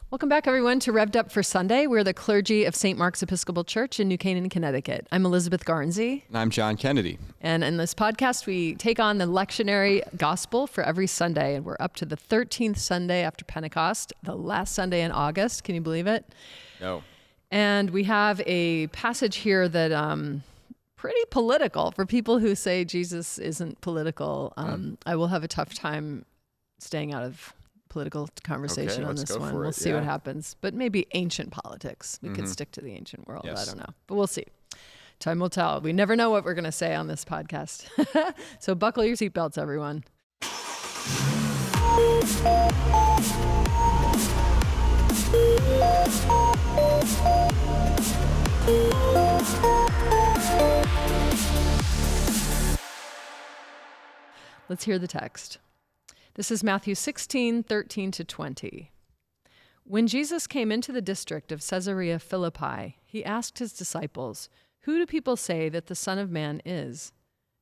Welcome back, everyone, to Rev'd Up for Sunday. We're the clergy of St. Mark's Episcopal Church in New Canaan, Connecticut. I'm Elizabeth Garnsey. And I'm John Kennedy. And in this podcast, we take on the lectionary gospel for every Sunday. And we're up to the 13th Sunday after Pentecost, the last Sunday in August. Can you believe it? No. And we have a passage here that pretty political for people who say Jesus isn't political. I will have a tough time staying out of political conversation on this one. We'll see what happens. But maybe ancient politics. We could stick to the ancient world. Yes. I don't know. But we'll see. Time will tell. We never know what we're going to say on this podcast. So buckle your seatbelts, everyone. Let's hear the text. This is Matthew 16, 13 to 20. When Jesus came into the district of Caesarea Philippi, he asked his disciples, "Who do people say that the Son of Man is?"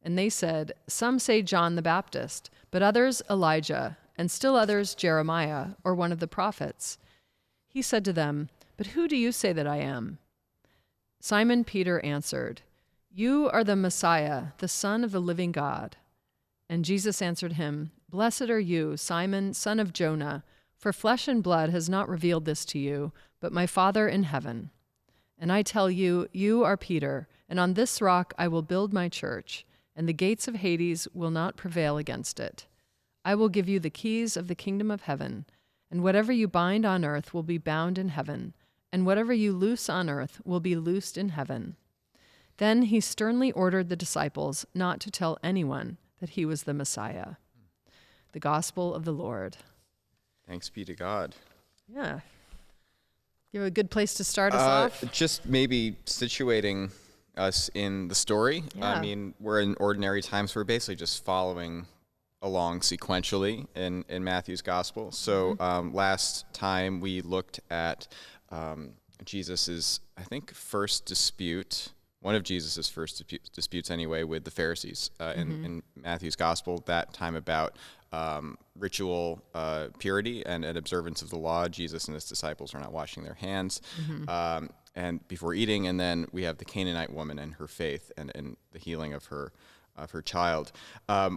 And they said, "Some say John the Baptist, but others Elijah, and still others Jeremiah, or one of the prophets." He said to them, "But who do you say that I am?" Simon Peter answered, "You are the Messiah, the Son of the living God." And Jesus answered him, "Blessed are you, Simon, son of Jonah, for flesh and blood has not revealed this to you, but my Father in heaven. And I tell you, you are Peter, and on this rock I will build my church, and the gates of Hades will not prevail against it. I will give you the keys of the kingdom of heaven, and whatever you bind on earth will be bound in heaven, and whatever you loose on earth will be loosed in heaven." Then he sternly ordered the disciples not to tell anyone that he was the Messiah. The gospel of the Lord. Thanks be to God. Yeah. You have a good place to start us off? Just maybe situating us in the story. Yeah. I mean, we're in ordinary times. We're basically just following along sequentially in Matthew's gospel. So last time we looked at Jesus's, I think, first dispute. One of Jesus' first disputes anyway with the Pharisees in Matthew's gospel, that time about ritual purity and observance of the law. Jesus and his disciples are not washing their hands and before eating. And then we have the Canaanite woman and her faith and the healing of her child.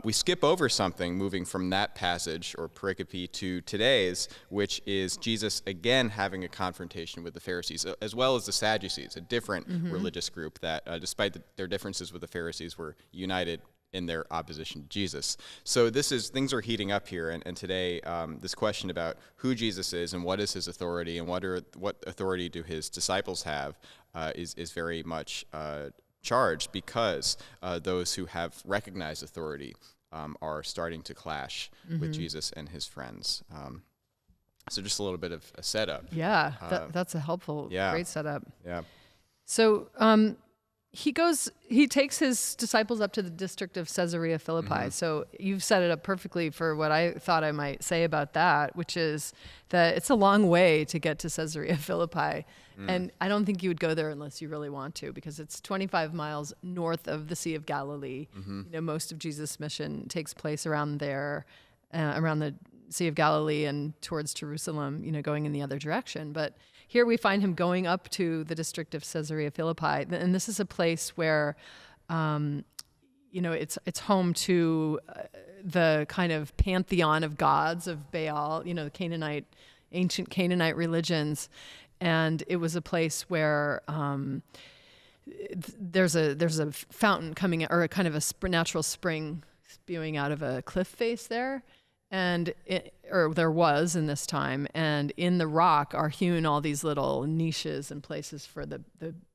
We skip over something moving from that passage or pericope to today's, which is Jesus again having a confrontation with the Pharisees, as well as the Sadducees, a different religious group that, despite their differences with the Pharisees, were united in their opposition to Jesus. So things are heating up here, and today this question about who Jesus is and what is his authority and what authority do his disciples have is very much charged, because those who have recognized authority are starting to clash with Jesus and his friends. So just a little bit of a setup. Yeah, that's a helpful, great setup. Yeah. So he takes his disciples up to the district of Caesarea Philippi. So you've set it up perfectly for what I thought I might say about that, which is that it's a long way to get to Caesarea Philippi. And I don't think you would go there unless you really want to, because it's 25 miles north of the Sea of Galilee. You know, most of Jesus' mission takes place around there, around the Sea of Galilee and towards Jerusalem, you know, going in the other direction. But here we find him going up to the district of Caesarea Philippi. And this is a place where, you know, it's home to the kind of pantheon of gods of Baal, you know, the ancient Canaanite religions. And it was a place where there's a fountain coming, or a kind of a natural spring spewing out of a cliff face there. Or there was in this time, and in the rock are hewn all these little niches and places for the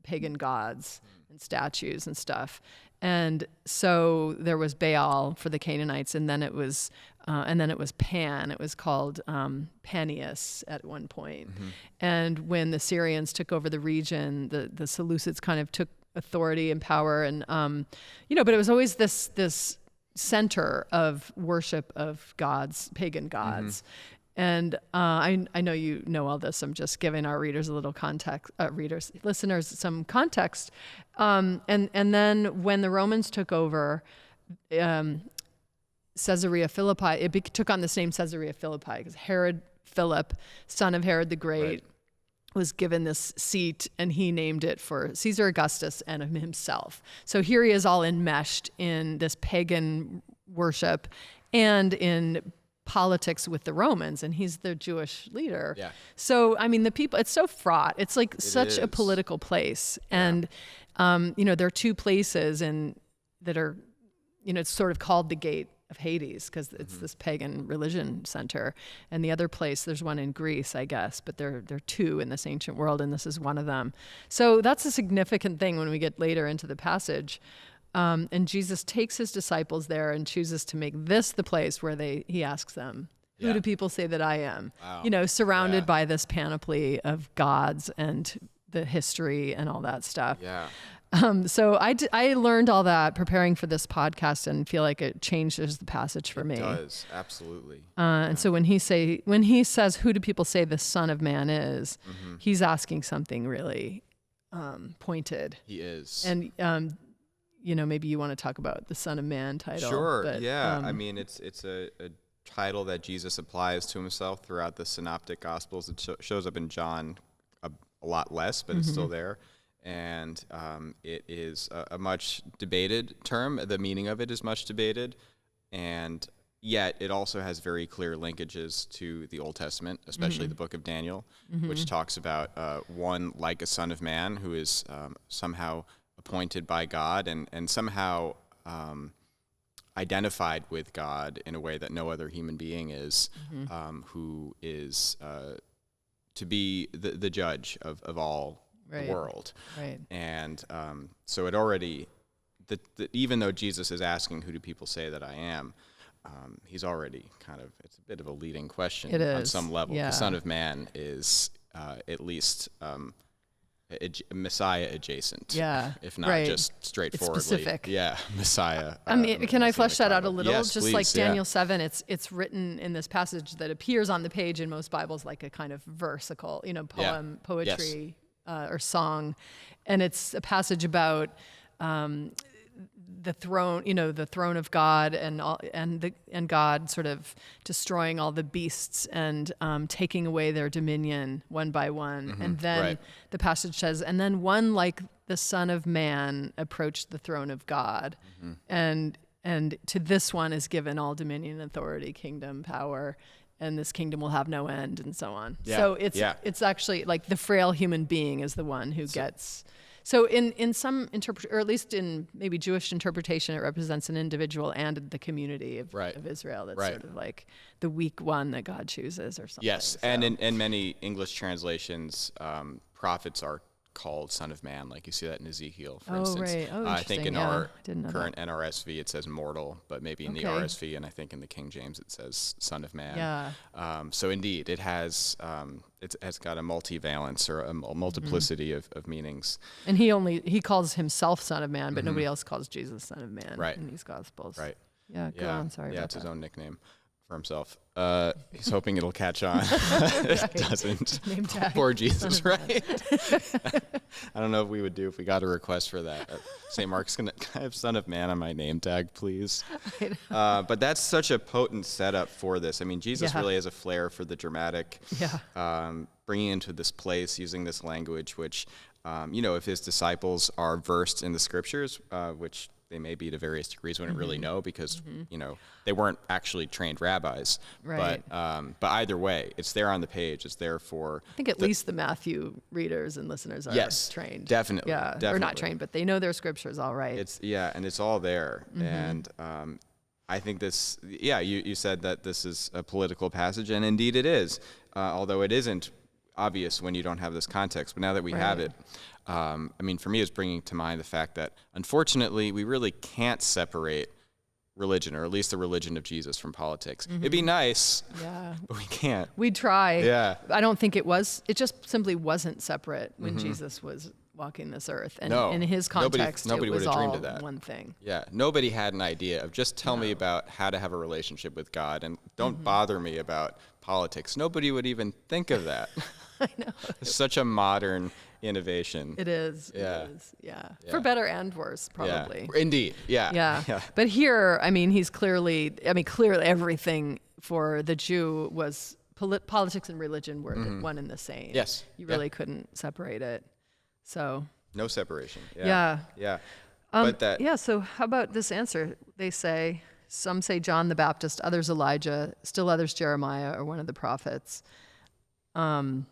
pagan gods and statues and stuff. And so there was Baal for the Canaanites, and then it was Pan. It was called Panias at one point. And when the Syrians took over the region, the Seleucids kind of took authority and power, and you know, but it was always this center of worship of gods, pagan gods. And I know you know all this. I'm just giving our readers a little context, listeners some context. And then when the Romans took over Caesarea Philippi, it took on this name Caesarea Philippi because Herod Philip, son of Herod the Great, was given this seat, and he named it for Caesar Augustus and himself. So here he is all enmeshed in this pagan worship and in politics with the Romans, and he's the Jewish leader. Yeah. So, I mean, the people, it's so fraught. It's like such a political place. And, there are two places that are, it's sort of called the Gate of Hades because it's this pagan religion center. And the other place, there's one in Greece, I guess, but there are two in this ancient world, and this is one of them. So that's a significant thing when we get later into the passage. And Jesus takes his disciples there and chooses to make this the place where he asks them, who do people say that I am? Wow. Surrounded by this panoply of gods and the history and all that stuff. Yeah. So I learned all that preparing for this podcast and feel like it changes the passage for me. It does, absolutely. And so when he says, who do people say the Son of Man is, he's asking something really pointed. He is. And maybe you want to talk about the Son of Man title. Sure. But, yeah. I mean, it's a title that Jesus applies to himself throughout the Synoptic Gospels. It shows up in John a lot less, but it's still there. And it is a much debated term. The meaning of it is much debated, and yet it also has very clear linkages to the Old Testament, especially the book of Daniel, which talks about one like a son of man who is somehow appointed by God and somehow identified with God in a way that no other human being is, who is to be the judge of all the world. Right. And so it already, even though Jesus is asking, who do people say that I am, he's already it's a bit of a leading question on some level. Yeah. The Son of Man is at least Messiah adjacent, if not just straightforwardly. It's specific. Yeah, Messiah. I mean, can I flesh that out a little? Yes, just please, like Daniel 7, it's written in this passage that appears on the page in most Bibles like a kind of versicle, poem, poetry, or song, and it's a passage about the throne, the throne of God, and God sort of destroying all the beasts and taking away their dominion one by one. And then the passage says, and then one like the Son of Man approached the throne of God, and to this one is given all dominion, authority, kingdom, power, and this kingdom will have no end, and so on. Yeah. So it's actually like the frail human being is the one who gets. So in some or at least in maybe Jewish interpretation, it represents an individual and the community of Israel. That's sort of like the weak one that God chooses or something. Yes, so. And in many English translations, prophets are called Son of Man, like you see that in Ezekiel, for instance. Right. Oh, I think in our current that. NRSV it says mortal, but maybe in the RSV and I think in the King James it says Son of Man. Yeah. So indeed, it has got a multivalence or a multiplicity of meanings. And he calls himself Son of Man, but nobody else calls Jesus Son of Man in these Gospels. Right. Yeah. Go on. Sorry. Yeah, about it's that. his own nickname for himself. He's hoping it'll catch on. It doesn't. Name tag. Poor Jesus, right? I don't know if we would do if we got a request for that. St. Mark's can I have Son of Man on my name tag, please? But that's such a potent setup for this. I mean, Jesus really has a flair for the dramatic, bringing into this place, using this language, which, if his disciples are versed in the scriptures, which they may be to various degrees, we don't really know because, they weren't actually trained rabbis. Right. But either way, it's there on the page. It's there for... I think at least the Matthew readers and listeners are trained. Definitely. Yeah, definitely. or not trained, but they know their scriptures all right. And it's all there. And I think this, you said that this is a political passage, and indeed it is, although it isn't obvious when you don't have this context. But now that we have it, for me, it's bringing to mind the fact that, unfortunately, we really can't separate religion, or at least the religion of Jesus, from politics. It'd be nice, but we can't. We'd try. Yeah. I don't think it just simply wasn't separate when Jesus was walking this earth. And in his context, nobody it was would have all dreamed of that. one thing. Yeah, nobody had an idea of just tell me about how to have a relationship with God and don't bother me about politics. Nobody would even think of that. I know. It's such a modern innovation. It is. Yeah. It is. Yeah. For better and worse, probably. Yeah. Indeed. Yeah. But here, he's clearly everything for the Jew was politics and religion were one and the same. Yes. You really couldn't separate it. So no separation. Yeah. But that. Yeah. So how about this answer? Some say John the Baptist, others Elijah, still others Jeremiah or one of the prophets. And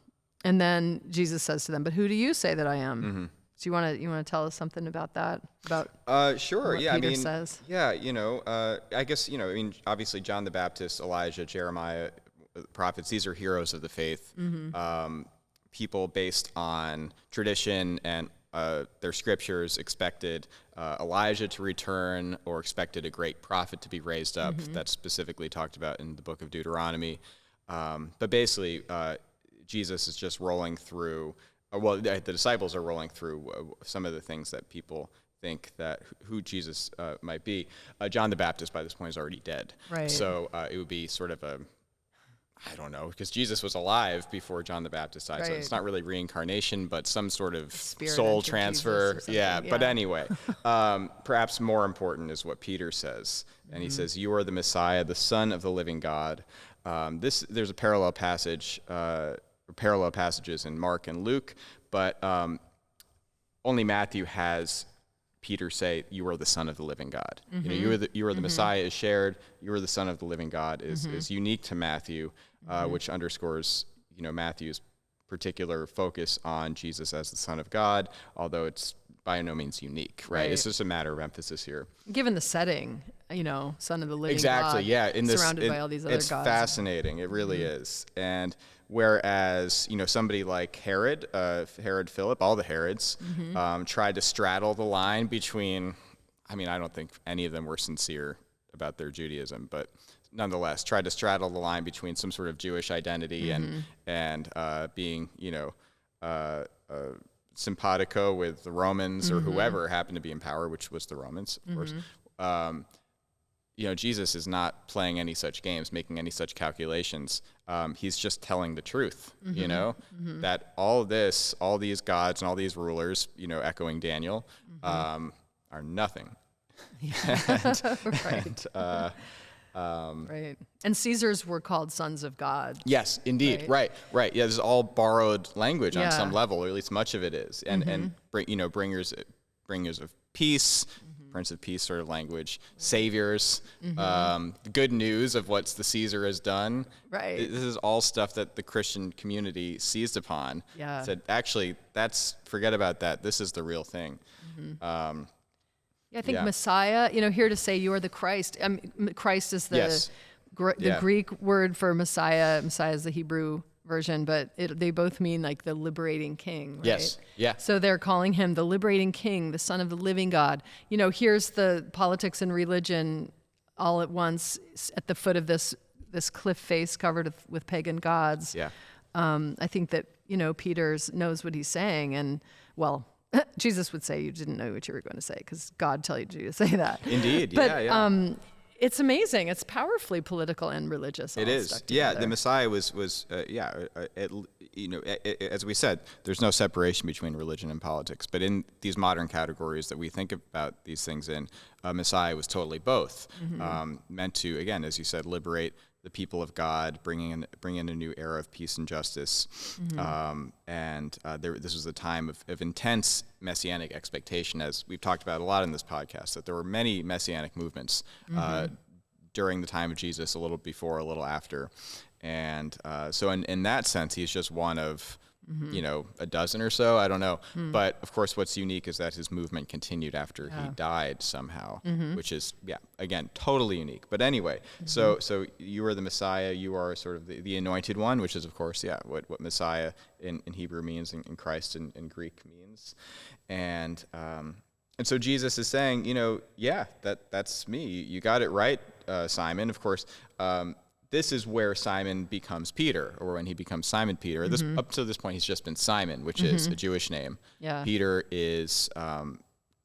then Jesus says to them, "But who do you say that I am?" Mm-hmm. Do you want to tell us something about that? Sure. What Yeah. Peter says. Yeah. I guess obviously John the Baptist, Elijah, Jeremiah, prophets. These are heroes of the faith. People based on tradition and their scriptures expected Elijah to return or expected a great prophet to be raised up. That's specifically talked about in the book of Deuteronomy. But basically, Jesus is just rolling through. The disciples are rolling through some of the things that people think that who Jesus might be. John the Baptist by this point is already dead. Right. So it would be sort of I don't know, because Jesus was alive before John the Baptist died. Right. So it's not really reincarnation, but some sort of soul transfer. Yeah. But anyway, perhaps more important is what Peter says. And he says, "You are the Messiah, the Son of the living God." There's a parallel passage, parallel passages in Mark and Luke, but only Matthew has Peter say, "You are the Son of the living God." You are the Messiah is shared. You are the Son of the living God is unique to Matthew, which underscores Matthew's particular focus on Jesus as the Son of God, although it's by no means unique, right? It's just a matter of emphasis here. Given the setting, Son of the living God. Exactly, yeah. Surrounded by all these other gods. It's fascinating, it really is. And whereas, somebody like Herod Philip, all the Herods, tried to straddle the line between, I don't think any of them were sincere about their Judaism, but nonetheless tried to straddle the line between some sort of Jewish identity and being, simpatico with the Romans or whoever happened to be in power, which was the Romans, of course. Jesus is not playing any such games, making any such calculations. He's just telling the truth, that all these gods and all these rulers, echoing Daniel, are nothing. Right. Right. And Caesars were called sons of God. Yes, indeed. Right. Yeah, this is all borrowed language on some level, or at least much of it is. And bringers of peace, Prince of Peace sort of language, saviors, good news of what the Caesar has done. Right. This is all stuff that the Christian community seized upon. Yeah. Said, actually, forget about that. This is the real thing. I think Messiah, here to say you are the Christ. Christ is the Greek word for Messiah. Messiah is the Hebrew version, but they both mean like the liberating king, right? Yes, yeah. So they're calling him the liberating king, the Son of the living God. Here's the politics and religion all at once at the foot of this cliff face covered with pagan gods. Yeah. I think that, Peter knows what he's saying, and Jesus would say you didn't know what you were going to say because God told you to say that. Indeed, but, it's amazing. It's powerfully political and religious. It is. Yeah, the Messiah was as we said, there's no separation between religion and politics. But in these modern categories that we think about these things in, Messiah was totally both. Meant to, again, as you said, liberate the people of God, bring in a new era of peace and justice. This was a time of intense messianic expectation, as we've talked about a lot in this podcast, that there were many messianic movements during the time of Jesus, a little before, a little after. And so in that sense, he's just one of, a dozen or so, I don't know. But of course, what's unique is that his movement continued after he died somehow, which is, again, totally unique. But anyway, so you are the Messiah, you are sort of the anointed one, which is, of course, what Messiah in Hebrew means and Christ in Greek means. And so Jesus is saying, that's me. You got it right, Simon. Of course, this is where Simon becomes Peter, or when he becomes Simon Peter. Up to this point, he's just been Simon, which is a Jewish name. Yeah. Peter is kind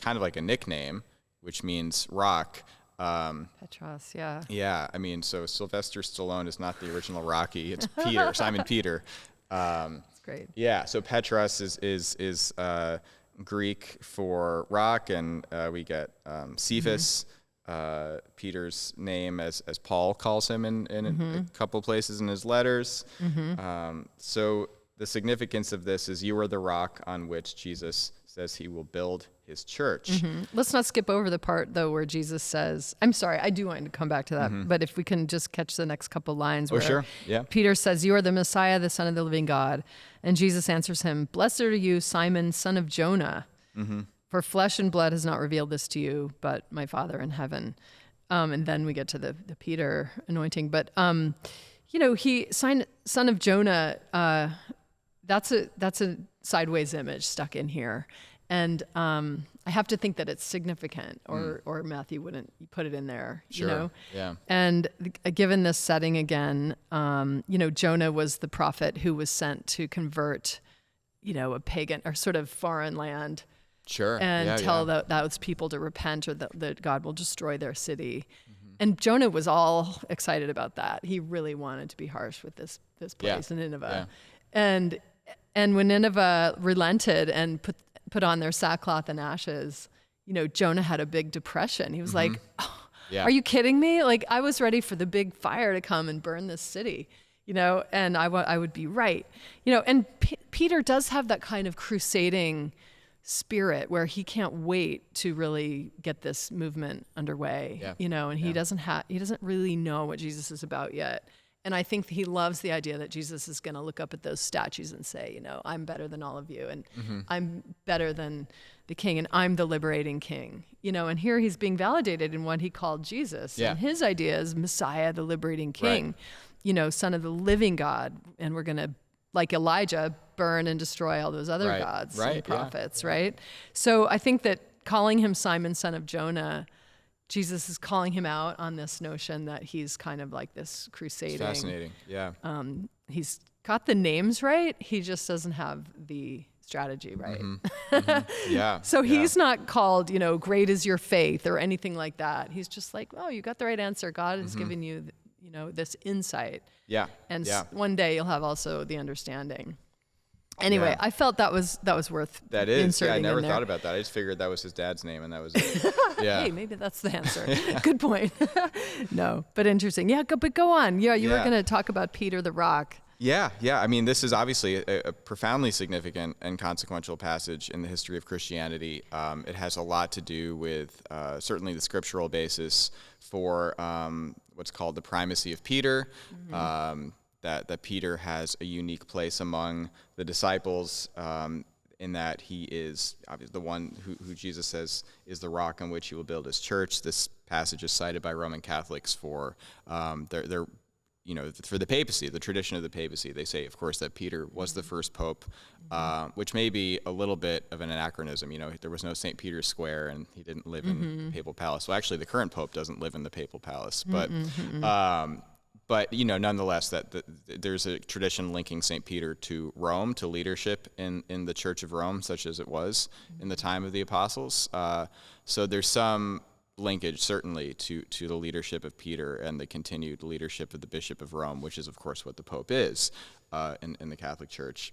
of like a nickname, which means rock. Petros, yeah. Yeah, so Sylvester Stallone is not the original Rocky. It's Peter, Simon Peter. That's great. Yeah, so Petros is Greek for rock, and we get Cephas, Peter's name as Paul calls him in a couple places in his letters. So the significance of this is you are the rock on which Jesus says he will build his church. Let's not skip over the part, though, where Jesus says, I'm sorry, I do want to come back to that, but if we can just catch the next couple lines where sure. Yeah. Peter says, you are the Messiah, the Son of the living God. And Jesus answers him, blessed are you, Simon, son of Jonah, for flesh and blood has not revealed this to you, but my Father in heaven. And then we get to the Peter anointing. But, son of Jonah, that's a sideways image stuck in here. And I have to think that it's significant, or Matthew wouldn't put it in there, Sure. Yeah. And given this setting again, Jonah was the prophet who was sent to convert, a pagan or sort of foreign land. Sure. And tell those people to repent, or that God will destroy their city. And Jonah was all excited about that. He really wanted to be harsh with this place in Nineveh. Yeah. And when Nineveh relented and put on their sackcloth and ashes, Jonah had a big depression. He was like, are you kidding me? Like, I was ready for the big fire to come and burn this city, and I would be right. And Peter does have that kind of crusading spirit where he can't wait to really get this movement underway, and he doesn't really know what Jesus is about yet. And I think he loves the idea that Jesus is going to look up at those statues and say, I'm better than all of you, and I'm better than the king, and I'm the liberating king. And here he's being validated in what he called Jesus. And his idea is Messiah, the liberating king, son of the living God. And we're going to, like Elijah, burn and destroy all those other gods and prophets, right? So I think that calling him Simon, son of Jonah, Jesus is calling him out on this notion that he's kind of like this crusading. It's fascinating, yeah. He's got the names right. He just doesn't have the strategy right. Yeah. So he's not called, great is your faith or anything like that. He's just like, oh, you got the right answer. God has given you, this insight. Yeah. And one day you'll have also the understanding. Anyway, I felt that was worth that is. inserting I never in there. thought about that. I just figured that was his dad's name, and that was it. Yeah. Hey, maybe that's the answer. Good point. No, but interesting. Yeah, but go on. Yeah, you were going to talk about Peter the Rock. Yeah. I mean, this is obviously a profoundly significant and consequential passage in the history of Christianity. It has a lot to do with certainly the scriptural basis for what's called the primacy of Peter. That Peter has a unique place among the disciples in that he is obviously the one who Jesus says is the rock on which he will build his church. This passage is cited by Roman Catholics for their for the papacy, the tradition of the papacy. They say, of course, that Peter was the first pope, which may be a little bit of an anachronism. There was no St. Peter's Square, and he didn't live in the papal palace. Well, actually, the current pope doesn't live in the papal palace, but nonetheless, there's a tradition linking St. Peter to Rome, to leadership in the Church of Rome, such as it was in the time of the apostles. So there's some linkage, certainly, to the leadership of Peter and the continued leadership of the Bishop of Rome, which is, of course, what the Pope is in the Catholic Church.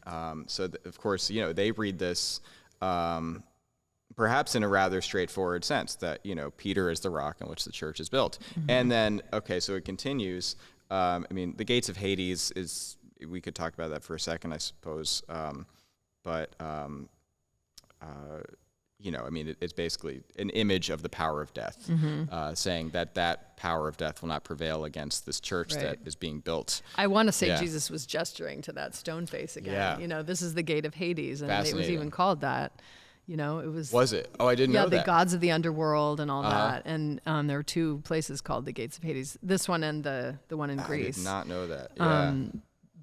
Of course, they read this perhaps in a rather straightforward sense, that, Peter is the rock on which the church is built. And then, so it continues. The gates of Hades is, we could talk about that for a second, I suppose. It's basically an image of the power of death, saying that power of death will not prevail against this church that is being built. I want to say Jesus was gesturing to that stone face again. Yeah. This is the gate of Hades, and it was even called that. It was. Was it? Oh, I didn't know that. Yeah, the gods of the underworld and all that. And there were two places called the gates of Hades. This one and the one in Greece. I did not know that. Yeah.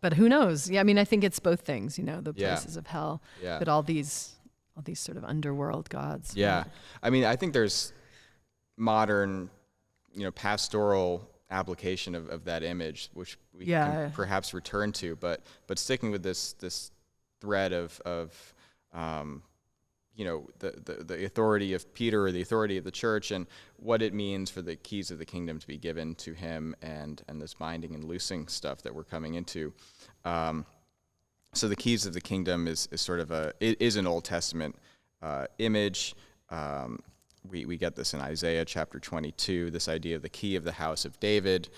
But who knows? Yeah, I think it's both things. The places of hell, but all these sort of underworld gods. Yeah, I think there's modern, pastoral application of that image, which we can perhaps return to. But sticking with this thread of the authority of Peter, or the authority of the church, and what it means for the keys of the kingdom to be given to him, and this binding and loosing stuff that we're coming into. So the keys of the kingdom is sort of is an Old Testament image. we get this in Isaiah chapter 22, this idea of the key of the house of David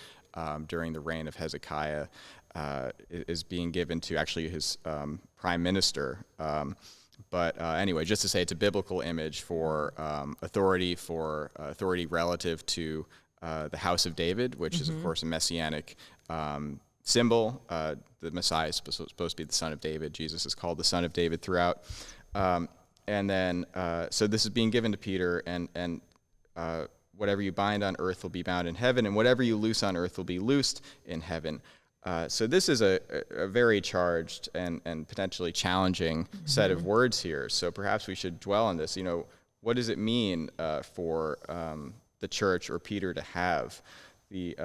during the reign of Hezekiah is being given to actually his prime minister. But anyway, just to say, it's a biblical image for authority relative to the house of David, which is, of course, a messianic symbol. The Messiah is supposed to be the son of David. Jesus is called the son of David throughout. And then, so this is being given to Peter, and whatever you bind on earth will be bound in heaven, and whatever you loose on earth will be loosed in heaven. So this is a very charged and potentially challenging set of words here. So perhaps we should dwell on this. What does it mean for the church or Peter to have the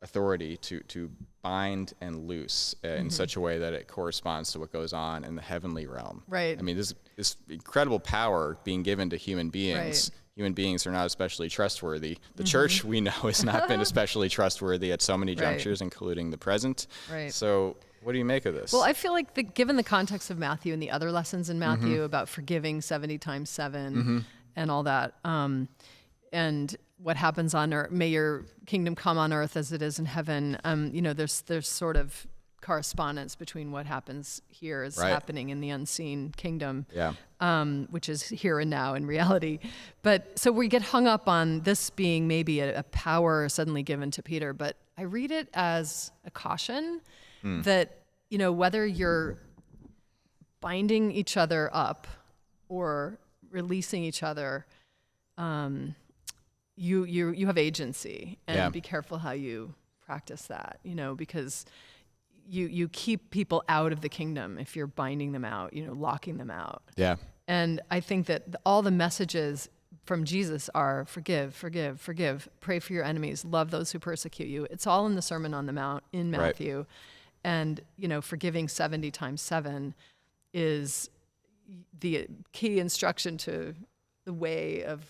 authority to bind and loose in such a way that it corresponds to what goes on in the heavenly realm? Right. I mean, this incredible power being given to human beings. Right. Human beings are not especially trustworthy. The church, we know, has not been especially trustworthy at so many junctures, including the present. Right. So what do you make of this? Well, I feel like given the context of Matthew and the other lessons in Matthew about forgiving 70 times 7 and all that, and what happens on earth, may your kingdom come on earth as it is in heaven, there's sort of correspondence between what happens here is happening in the unseen kingdom, which is here and now in reality. But so we get hung up on this being maybe a power suddenly given to Peter, but I read it as a caution that, whether you're binding each other up or releasing each other, you have agency, and be careful how you practice that, because you keep people out of the kingdom if you're binding them out, locking them out. Yeah. And I think that all the messages from Jesus are forgive, forgive, forgive, pray for your enemies, love those who persecute you. It's all in the Sermon on the Mount in Matthew. Right. And, forgiving 70 times 7 is the key instruction to the way of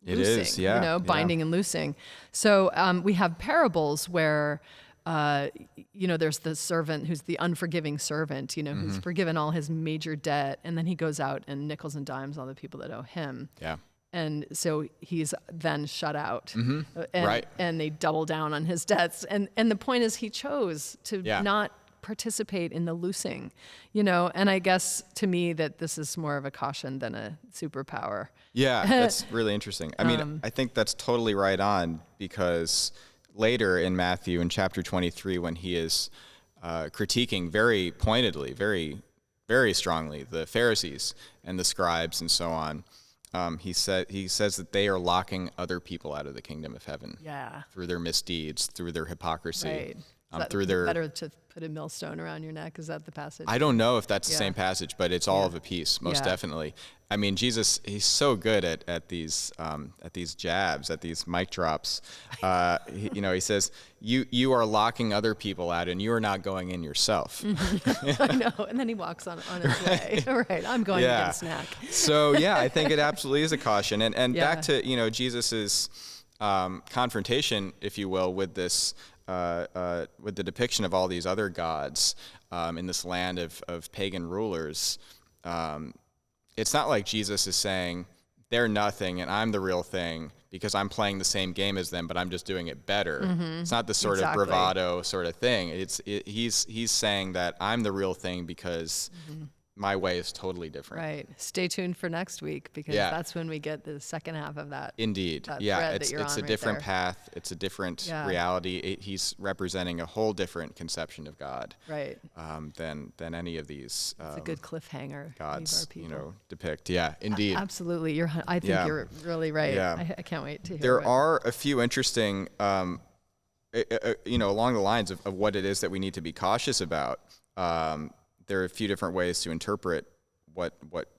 loosing, binding and loosing. So we have parables where there's the servant who's the unforgiving servant, who's forgiven all his major debt, and then he goes out and nickels and dimes all the people that owe him. Yeah. And so he's then shut out, and they double down on his debts. And the point is, he chose to not participate in the loosing, and I guess to me that this is more of a caution than a superpower. Yeah, that's really interesting. I mean, I think that's totally right on, because later in Matthew in chapter 23, when he is critiquing very pointedly, very, very strongly the Pharisees and the scribes and so on, he says that they are locking other people out of the kingdom of heaven through their misdeeds, through their hypocrisy. Right. Through their better to put a millstone around your neck. Is that the passage? I don't know if that's the same passage, but it's all of a piece, most definitely. I mean, Jesus, he's so good at these jabs, at these mic drops. He says, you are locking other people out, and you are not going in yourself. I know, and then he walks on his way. Right, I'm going to get a snack. So I think it absolutely is a caution, and back to Jesus's confrontation, if you will, with this. With the depiction of all these other gods in this land of pagan rulers, it's not like Jesus is saying, they're nothing and I'm the real thing because I'm playing the same game as them, but I'm just doing it better. It's not the sort of bravado sort of thing. He's saying that I'm the real thing because my way is totally different. Right. Stay tuned for next week, because that's when we get the second half of that. Indeed. It's a different path. It's a different reality. He's representing a whole different conception of God. Right. Than any of these. It's a good cliffhanger. Gods, depict. Yeah, indeed. Absolutely. I think you're really right. Yeah. I can't wait to hear. There are a few interesting, along the lines of what it is that we need to be cautious about. There are a few different ways to interpret what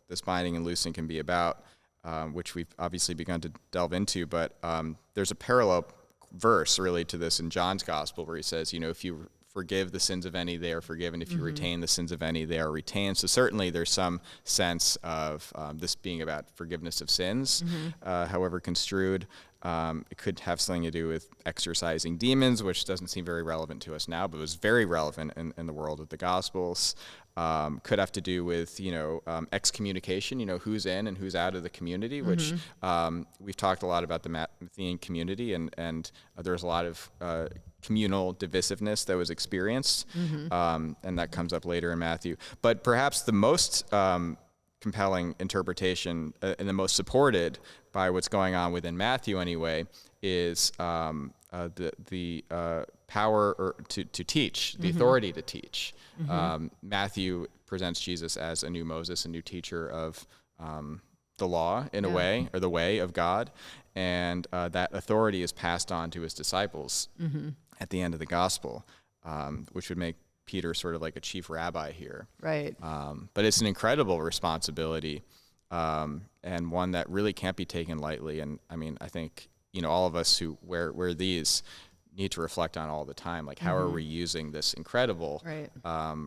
this binding and loosing can be about, which we've obviously begun to delve into. But there's a parallel verse really to this in John's gospel, where he says, if you forgive the sins of any, they are forgiven. If you retain the sins of any, they are retained. So certainly there's some sense of this being about forgiveness of sins, however construed. It could have something to do with exorcising demons, which doesn't seem very relevant to us now, but was very relevant in the world of the Gospels. could have to do with, excommunication, who's in and who's out of the community, which we've talked a lot about the Matthean community, and there's a lot of communal divisiveness that was experienced, and that comes up later in Matthew. But perhaps the most compelling interpretation and the most supported by what's going on within Matthew anyway is the power to teach, the authority to teach. Matthew presents Jesus as a new Moses, a new teacher of the law in a way, or the way of God, and that authority is passed on to his disciples at the end of the gospel, which would make Peter sort of like a chief rabbi here. Right. But it's an incredible responsibility, and one that really can't be taken lightly. And I mean, I think, all of us who wear these need to reflect on all the time, like how are we using this incredible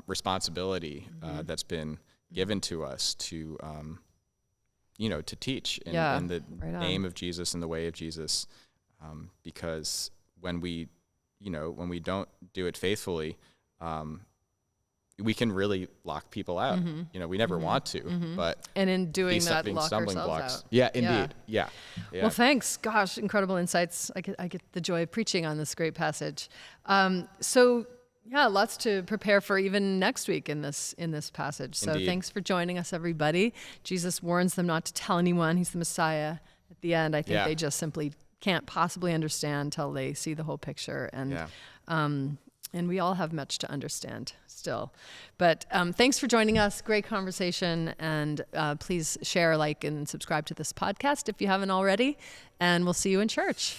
responsibility that's been given to us to, to teach in the name of Jesus and the way of Jesus, because when we don't do it faithfully, we can really lock people out. We never want to, but and in doing that, lock stumbling ourselves blocks. out. Yeah, indeed. Yeah. Well, thanks. Gosh, incredible insights. I get the joy of preaching on this great passage. So lots to prepare for even next week in this passage. So Indeed. Thanks for joining us, everybody. Jesus warns them not to tell anyone he's the Messiah. At the end, I think they just simply can't possibly understand till they see the whole picture. And we all have much to understand still. But thanks for joining us. Great conversation. And please share, like, and subscribe to this podcast if you haven't already. And we'll see you in church.